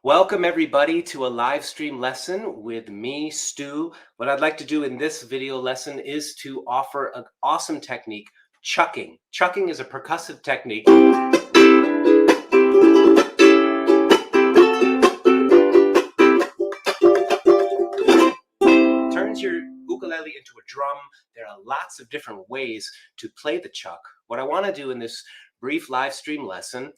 Welcome everybody to a live stream lesson with me, Stu. What I'd like to do in this video lesson is to offer an awesome technique, chucking. Chucking is a percussive technique. Turns your ukulele into a drum. There are lots of different ways to play the chuck. What I want to do in this brief live stream lesson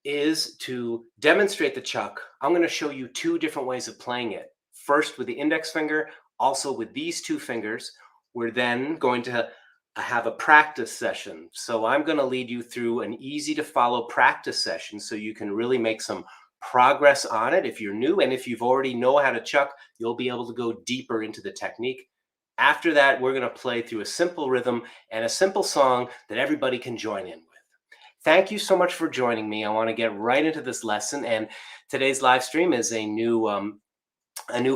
is to demonstrate the chuck. I'm going to show you two different ways of playing it. First with the index finger, also with these two fingers. We're then going to have a practice session. So I'm going to lead you through an easy to follow practice session so you can really make some progress on it if you're new, and if you've already know how to chuck, you'll be able to go deeper into the technique. After that, we're going to play through a simple rhythm and a simple song that everybody can join in with. Thank you so much for joining me. I want to get right into this lesson, and today's live stream is a new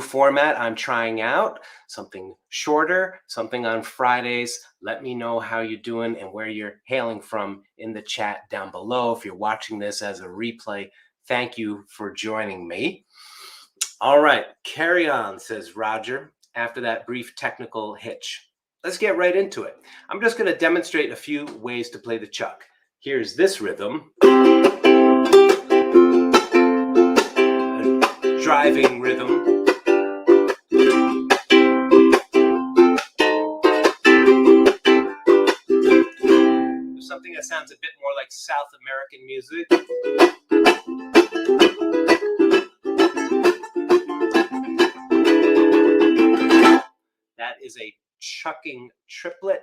format I'm trying out, something shorter, something on Fridays. Let me know how you're doing and where you're hailing from in the chat down below. If you're watching this as a replay, thank you for joining me. All right, carry on, says Roger, after that brief technical hitch. Let's get right into it. I'm just going to demonstrate a few ways to play the chuck. Here's this rhythm, a driving rhythm. There's something that sounds a bit more like South American music. That is a chucking triplet.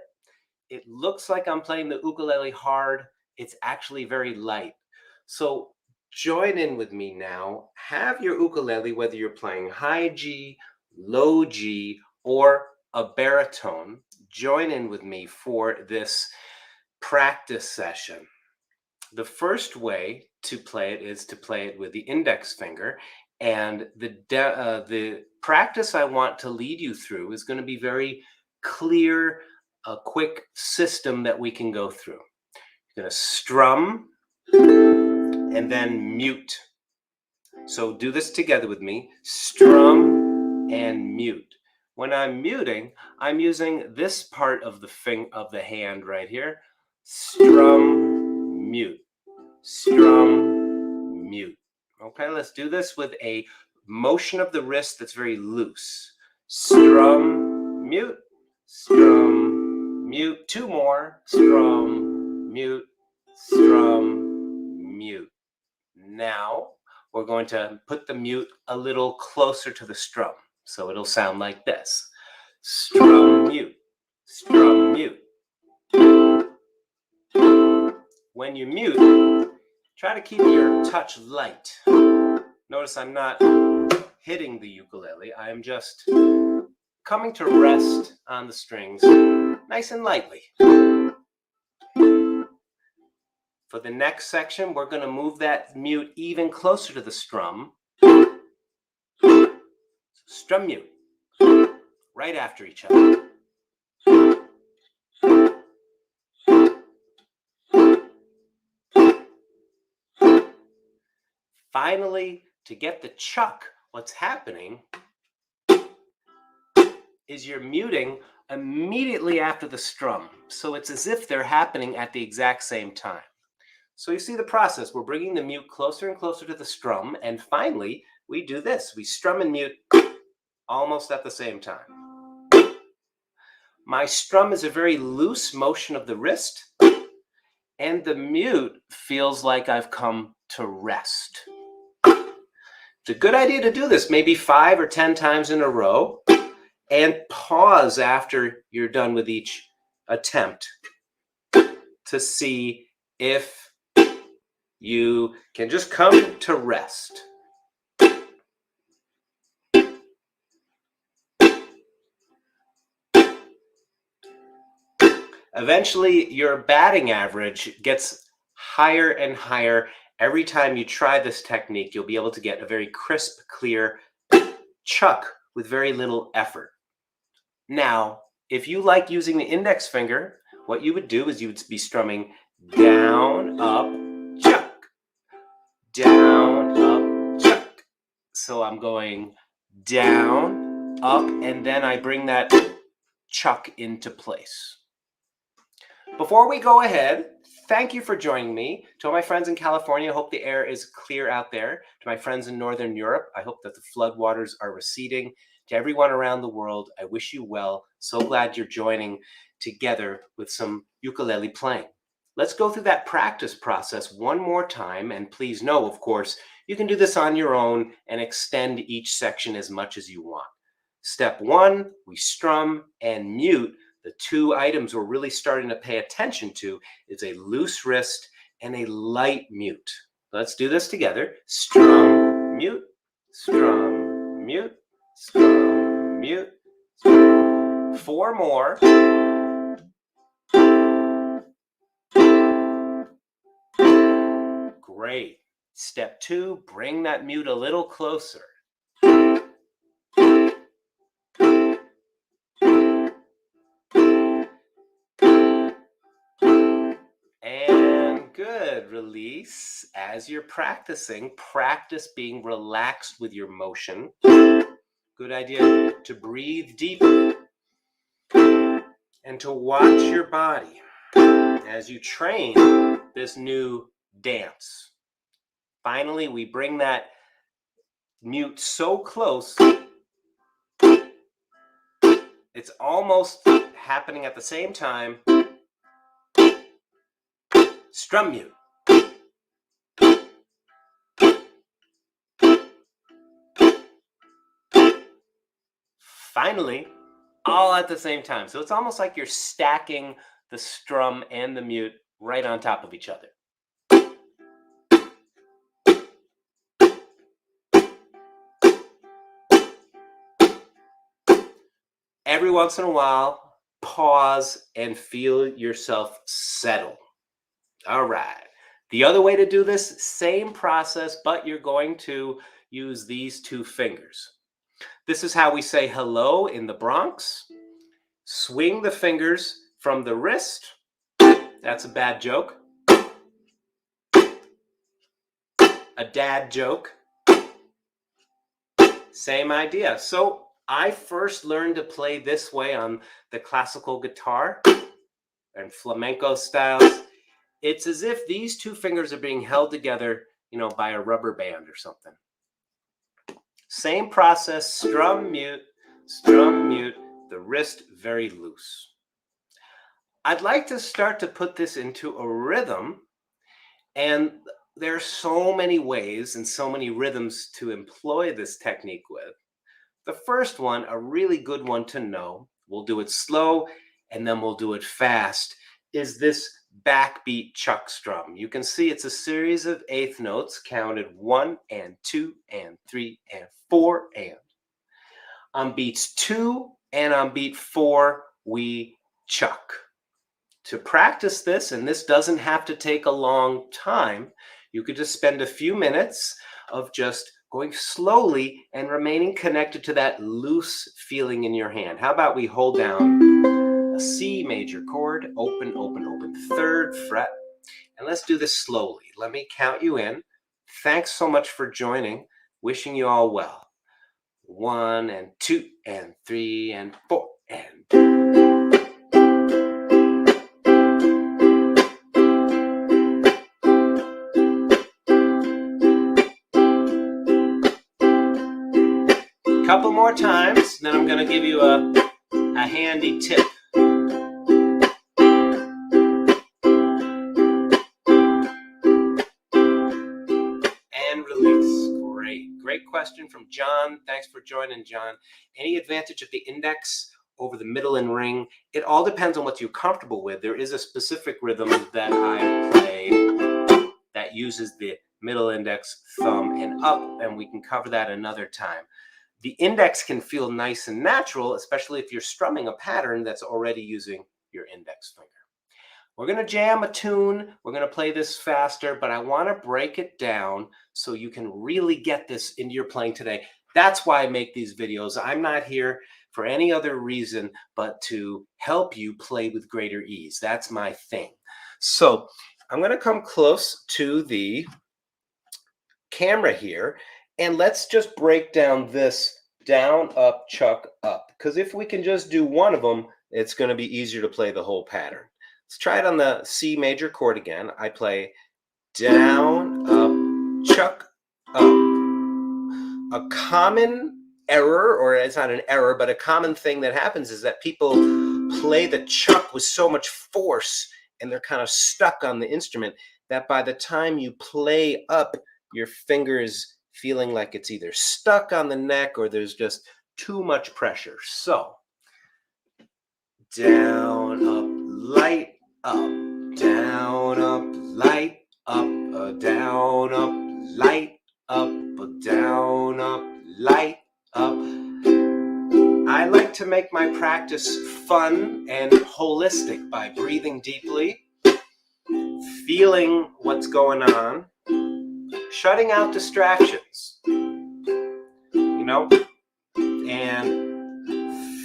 It looks like I'm playing the ukulele hard. It's actually very light. So join in with me now. Have your ukulele, whether you're playing high G, low G, or a baritone, join in with me for this practice session. The first way to play it is to play it with the index finger. And the practice I want to lead you through is going to be very clear, a quick system that we can go through. You're going to strum and then mute. So do this together with me. Strum and mute. When I'm muting, I'm using this part of the hand right here. Strum, mute. Strum, mute. Okay, let's do this with a motion of the wrist that's very loose. Strum, mute, strum, mute. Two more. Strum, mute, strum, mute. Now we're going to put the mute a little closer to the strum. So it'll sound like this. Strum, mute, strum, mute. When you mute, try to keep your touch light. Notice I'm not hitting the ukulele. I am just coming to rest on the strings nice and lightly. For the next section, we're going to move that mute even closer to the strum. Strum, mute, right after each other. Finally, to get the chuck, what's happening is you're muting immediately after the strum. So it's as if they're happening at the exact same time. So you see the process. We're bringing the mute closer and closer to the strum. And finally, we do this. We strum and mute almost at the same time. My strum is a very loose motion of the wrist. And the mute feels like I've come to rest. It's a good idea to do this maybe 5 or 10 times in a row and pause after you're done with each attempt to see if you can just come to rest. Eventually, your batting average gets higher and higher. Every time you try this technique, you'll be able to get a very crisp, clear chuck with very little effort. Now, if you like using the index finger, what you would do is you would be strumming down, up, chuck. Down, up, chuck. So I'm going down, up, and then I bring that chuck into place. Before we go ahead, thank you for joining me. To all my friends in California, I hope the air is clear out there. To my friends in Northern Europe, I hope that the floodwaters are receding. To everyone around the world, I wish you well. So glad you're joining together with some ukulele playing. Let's go through that practice process one more time. And please know, of course, you can do this on your own and extend each section as much as you want. Step one, we strum and mute. The two items we're really starting to pay attention to is a loose wrist and a light mute. Let's do this together. Strum, mute, strum, mute, strum, mute. Strum. 4 more. Great. Step 2, bring that mute a little closer. And good. Release. As you're practicing, practice being relaxed with your motion. Good idea to breathe deeper and to watch your body as you train this new dance. Finally, we bring that mute so close, it's almost happening at the same time. Strum mute. Finally, all at the same time. So it's almost like you're stacking the strum and the mute right on top of each other. Every once in a while, pause and feel yourself settle. All right. The other way to do this, same process, but you're going to use these 2 fingers. This is how we say hello in the Bronx. Swing the fingers from the wrist. That's a bad joke. A dad joke. Same idea. So I first learned to play this way on the classical guitar and flamenco styles. It's as if these 2 fingers are being held together, by a rubber band or something. Same process, strum, mute, the wrist very loose. I'd like to start to put this into a rhythm, and there are so many ways and so many rhythms to employ this technique with. The first one, a really good one to know, we'll do it slow and then we'll do it fast, is this backbeat chuck strum. You can see it's a series of eighth notes counted 1 and 2 and 3 and 4 and. On beats 2 and on beat 4, we chuck. To practice this, and this doesn't have to take a long time, you could just spend a few minutes of just going slowly and remaining connected to that loose feeling in your hand. How about we hold down a C major chord, open, open, open, 3rd fret, and let's do this slowly. Let me count you in. Thanks so much for joining. Wishing you all well. 1 and 2 and 3 and 4 and. Couple more times, then I'm going to give you a handy tip. And release. Great question from John. Thanks for joining, John. Any advantage of the index over the middle and ring? It all depends on what you're comfortable with. There is a specific rhythm that I play that uses the middle index, thumb, and up, and we can cover that another time. The index can feel nice and natural, especially if you're strumming a pattern that's already using your index finger. We're going to jam a tune. We're going to play this faster, but I want to break it down so you can really get this into your playing today. That's why I make these videos. I'm not here for any other reason but to help you play with greater ease. That's my thing. So I'm going to come close to the camera here, And let's just break down this down, up, chuck, up. Because if we can just do one of them, it's going to be easier to play the whole pattern. Let's try it on the C major chord again. I play down, up, chuck, up. A common error, or it's not an error, but a common thing that happens is that people play the chuck with so much force and they're kind of stuck on the instrument that by the time you play up, your fingers feeling like it's either stuck on the neck or there's just too much pressure. So, down, up, light, up, down, up, light, up, down, up, light, up, down, up, light, up. I like to make my practice fun and holistic by breathing deeply, feeling what's going on, shutting out distractions, and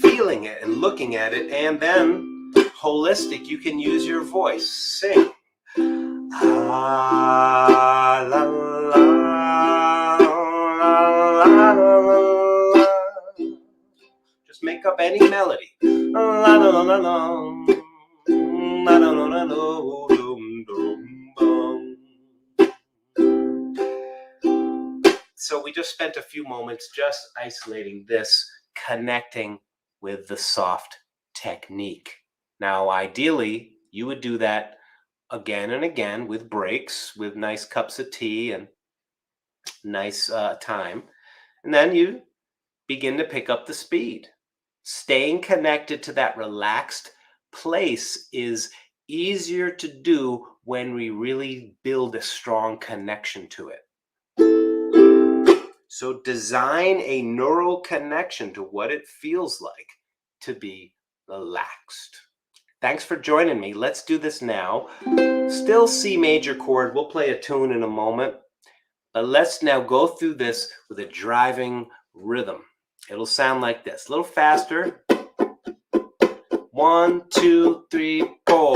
feeling it and looking at it, and then holistic, you can use your voice. Sing. Ah, la, la, la, la, la. Just make up any melody. La, la, la, la, la. La, la, la, la, la. So we just spent a few moments just isolating this, connecting with the soft technique. Now, ideally, you would do that again and again with breaks, with nice cups of tea and nice time. And then you begin to pick up the speed. Staying connected to that relaxed place is easier to do when we really build a strong connection to it. So design a neural connection to what it feels like to be relaxed. Thanks for joining me. Let's do this now. Still C major chord. We'll play a tune in a moment. But let's now go through this with a driving rhythm. It'll sound like this. A little faster. 1, 2, 3, 4.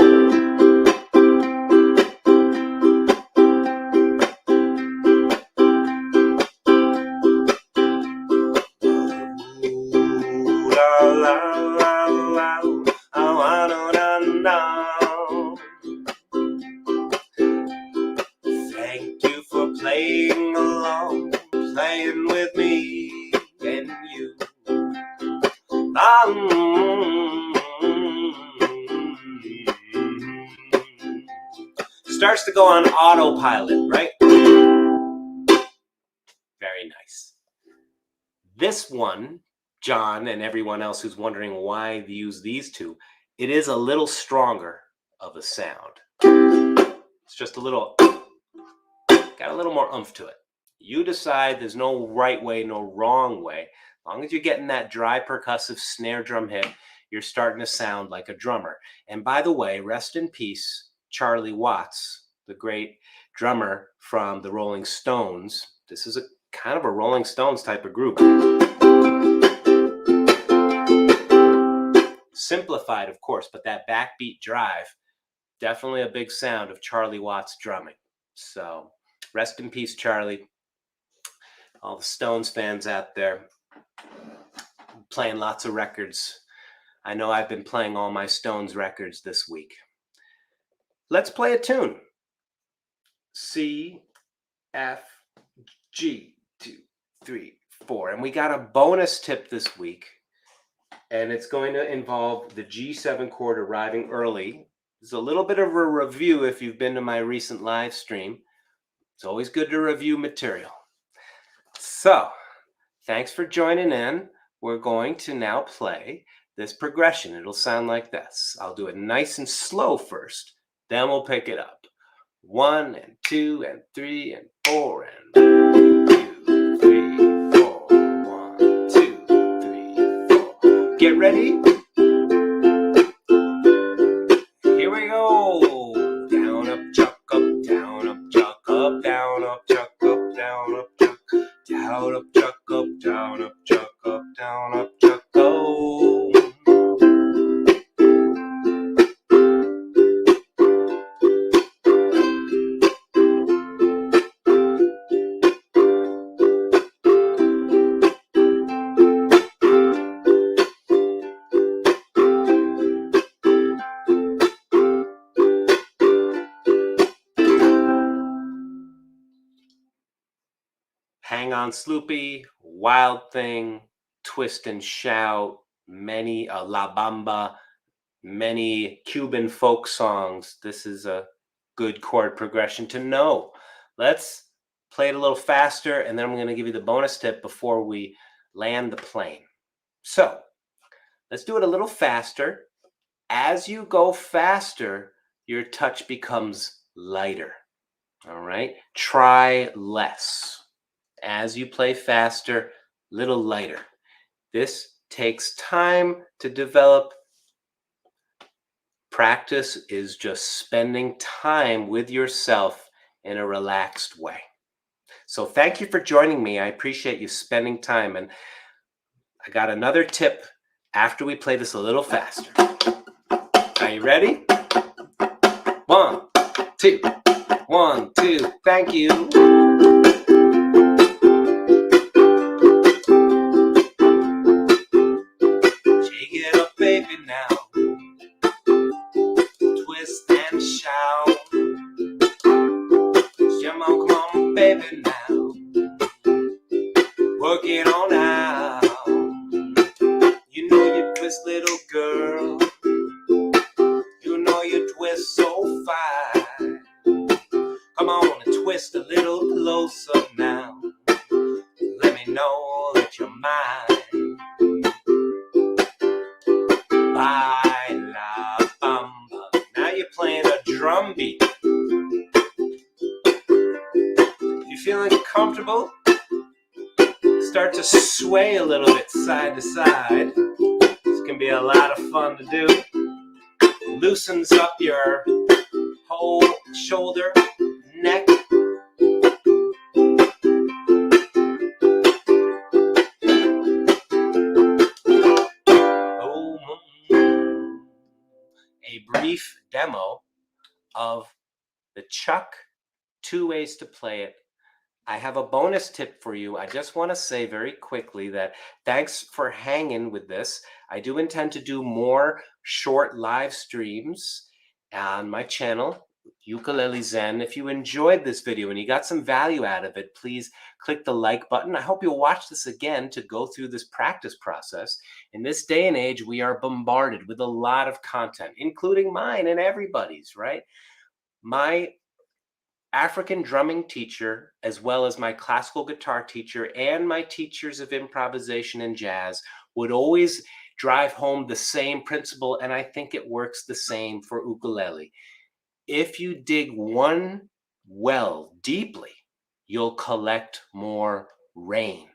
Thank you for playing along, playing with me and you. Starts to go on autopilot, right? Very nice. This one, John and everyone else who's wondering why we use these two, it is a little stronger of a sound. It's just a little, got a little more oomph to it. You decide. There's no right way, no wrong way. As long as you're getting that dry percussive snare drum hit, you're starting to sound like a drummer. And by the way, rest in peace, Charlie Watts, the great drummer from the Rolling Stones. This is a kind of a Rolling Stones type of group. Simplified, of course, but that backbeat drive, definitely a big sound of Charlie Watts drumming. So rest in peace, Charlie. All the Stones fans out there playing lots of records. I know I've been playing all my Stones records this week. Let's play a tune. C, F, G, 2, 3, 4. And we got a bonus tip this week. And it's going to involve the G7 chord arriving early. It's a little bit of a review if you've been to my recent live stream. It's always good to review material. So, thanks for joining in. We're going to now play this progression. It'll sound like this. I'll do it nice and slow first, then we'll pick it up. 1 and 2 and 3 and 4 and 1, 2, 3, 4. 1, 2, 3, 4. Get ready? Here we go. Down, up, chuck, up, down, up, chuck, up, down, up, chuck, up, down, up, chuck, down, up, chuck, up, down, up, chuck, up, down, up, chuck, go. non-sloopy, Wild Thing, Twist and Shout, many La Bamba, many Cuban folk songs. This is a good chord progression to know. Let's play it a little faster, and then I'm going to give you the bonus tip before we land the plane. So let's do it a little faster. As you go faster, your touch becomes lighter. All right? Try less. As you play faster, little lighter. This takes time to develop. Practice is just spending time with yourself in a relaxed way. So thank you for joining me. I appreciate you spending time. And I got another tip after we play this a little faster. Are you ready? 1, 2, 1, 2. Thank you. Shake it up, baby, now. Twist and shout. Come on, baby, now. Work it on out. You know you twist, little girl. You know you twist so fine. Come on and twist a little closer now. Let me know that you're mine. Baila bamba. Now you're playing a drum beat. You feeling comfortable? Start to sway a little bit side to side. This can be a lot of fun to do. Loosens up your whole shoulder, neck. A brief demo of the chuck, 2 ways to play it. I have a bonus tip for you. I just want to say very quickly that thanks for hanging with this. I do intend to do more short live streams on my channel, Ukulele Zen. If you enjoyed this video and you got some value out of it, please click the like button. I hope you'll watch this again to go through this practice process. In this day and age, we are bombarded with a lot of content, including mine and everybody's, right? My African drumming teacher, as well as my classical guitar teacher and my teachers of improvisation and jazz, would always drive home the same principle, and I think it works the same for ukulele. If you dig one well deeply, you'll collect more rain.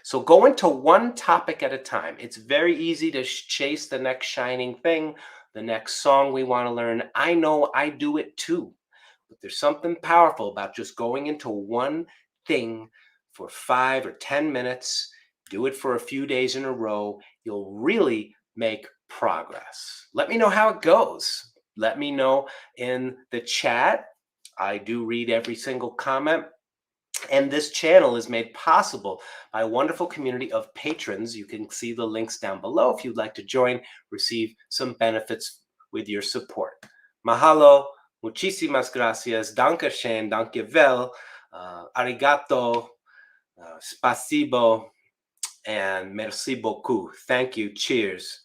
So go into one topic at a time. It's very easy to chase the next shining thing, the next song we want to learn. I know I do it too. But there's something powerful about just going into one thing for 5 or 10 minutes. Do it for a few days in a row. You'll really make progress. Let me know how it goes. Let me know in the chat. I do read every single comment. And this channel is made possible by a wonderful community of patrons. You can see the links down below if you'd like to join, receive some benefits with your support. Mahalo. Muchísimas gracias, danke schön, danke vel, arigato, spasibo, and merci beaucoup. Thank you, cheers.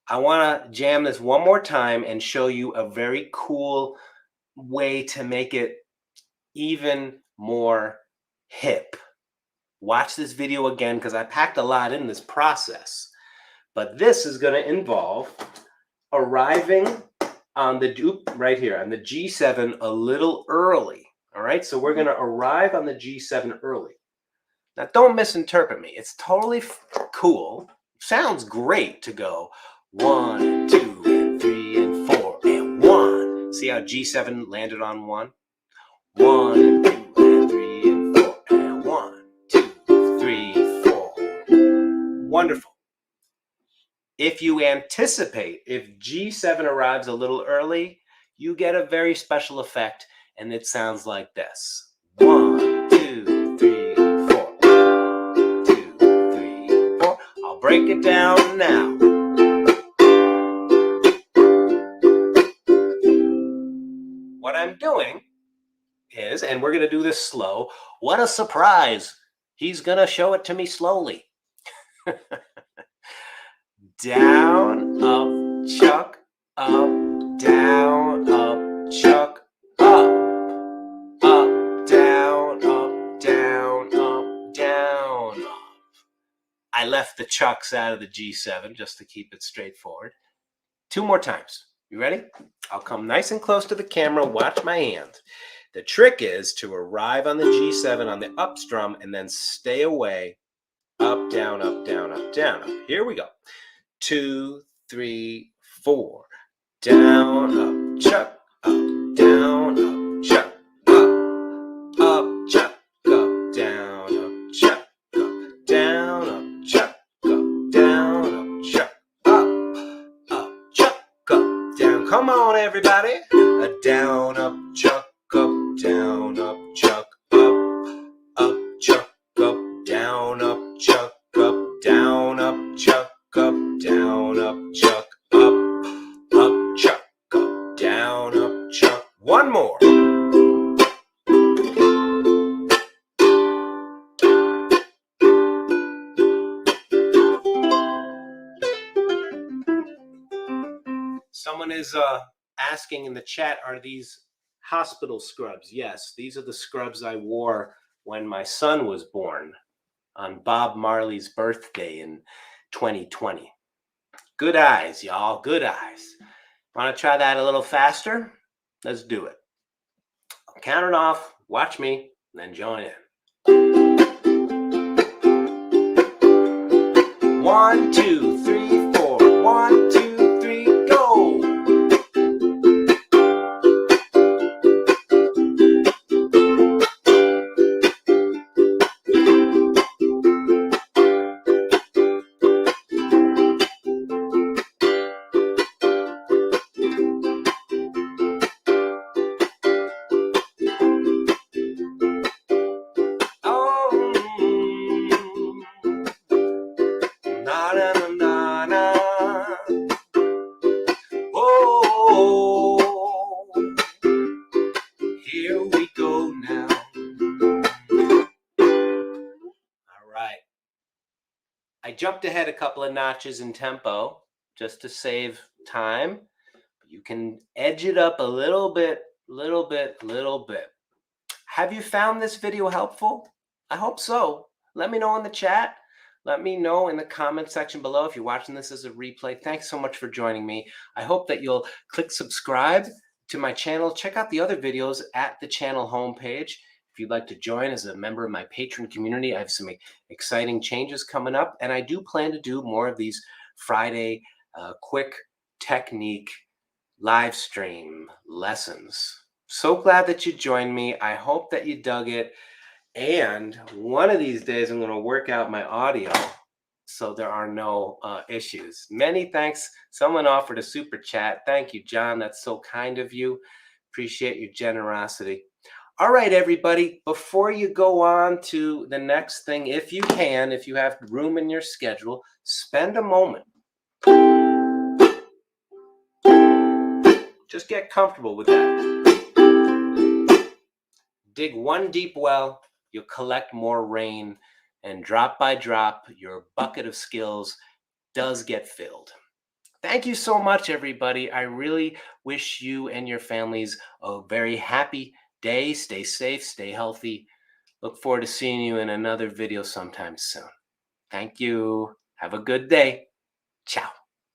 I want to jam this one more time and show you a very cool way to make it even more hip. Watch this video again because I packed a lot in this process. But this is going to involve arriving on the right here on the G7 a little early. All right, so we're going to arrive on the G7 early. Now, don't misinterpret me. It's totally cool. Sounds great to go 1, 2, and 3, and 4, and 1. See how G7 landed on 1? 1, 2, and 3, and 4, and 1, 2, 3, 4. Wonderful. If you anticipate, if G7 arrives a little early, you get a very special effect, and it sounds like this. 1, 2, 3, 4. 1, 2, 3, 4. I'll break it down now. What I'm doing is, and we're going to do this slow, what a surprise! He's gonna show it to me slowly. Down, up, chuck, up, down, up, chuck, up, down, up, down, up, down, up. I left the chucks out of the G7 just to keep it straightforward. 2 more times. You ready? I'll come nice and close to the camera. Watch my hand. The trick is to arrive on the G7 on the up strum and then stay away. Up, down, up, down, up, down, up. Here we go. 2, 3, 4. Down, up, chuck, up, down, up, chuck, up, chuck, up, down, up, chuck, up, down, up, chuck, up, down, up, chuck, up, chuck, up, down. Come on, everybody. A down, up, chuck, up, down, up, chuck, up, chuck, up, down, up, chuck, up, down, up, chuck, up, down, up, chuck, up, chuck, up, down, up, chuck. One more. Someone is asking in the chat, are these hospital scrubs? Yes, these are the scrubs I wore when my son was born on Bob Marley's birthday in 2020. Good eyes, y'all, good eyes. Want to try that a little faster? Let's do it. I'll count it off, watch me, and then join in. 1, 2, 3, 4. 1, 2, 3, go. Here we go now. All right. I jumped ahead a couple of notches in tempo just to save time. You can edge it up a little bit. Have you found this video helpful? I hope so. Let me know in the chat. Let me know in the comment section below if you're watching this as a replay. Thanks so much for joining me. I hope that you'll click subscribe to my channel. Check out the other videos at the channel homepage. If you'd like to join as a member of my patron community, I have some exciting changes coming up, and I do plan to do more of these Friday quick technique live stream lessons. So glad that you joined me. I hope that you dug it. And one of these days, I'm going to work out my audio so there are no issues. Many thanks. Someone offered a super chat. Thank you, John. That's so kind of you. Appreciate your generosity. All right, everybody. Before you go on to the next thing, if you can, if you have room in your schedule, spend a moment. Just get comfortable with that. Dig one deep well. You'll collect more rain, and drop by drop, your bucket of skills does get filled. Thank you so much, everybody. I really wish you and your families a very happy day. Stay safe, stay healthy. Look forward to seeing you in another video sometime soon. Thank you. Have a good day. Ciao.